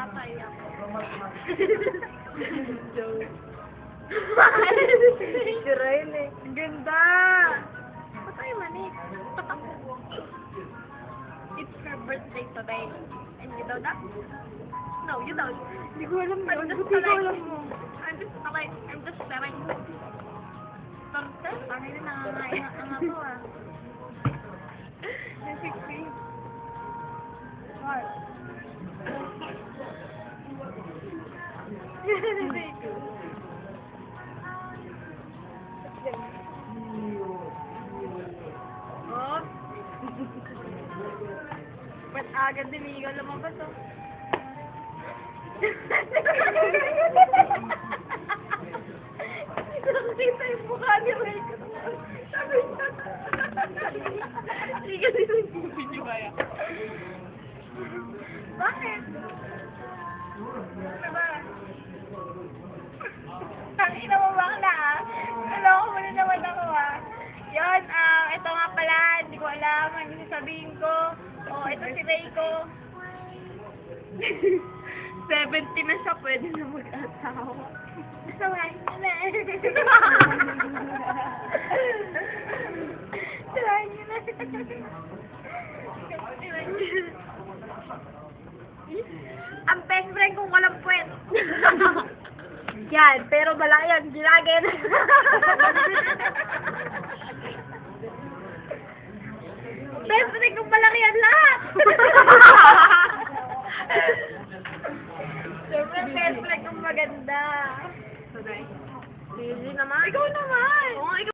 tatay ako. Joke. Sira yun eh. Ang ganda! Patay manik. Patakbo. It's her birthday today. And you know that? No, you don't. Hindi ko alam I'm yun. just Buti ko telling. alam mo. I'm just telling. Torte, tangin na nangangain ang ako ah. Nasiksi. What? Oh. Ba't agad din ikaw lumabas oh? Nakita yung mukha ni Ray ko. Sabi niya. Hindi kasi yung video kaya. Bakit? Diba? Tangina mo bakla ah. Naloko mo na naman ako ah. Yun, ito nga pala, hindi ko alam ang sasabihin ko. Oh, ito si Ray ko. 70 na siya, pwede na mag-asawa. Sawahin niya na. Sawahin niya na. Ang best friend kong walang puwet. Yan, pero malaki yan. Gilagin. Best friend kong malaki yan lahat. Siyempre, best friend kong maganda. Easy naman. Ikaw naman. Oo, ikaw.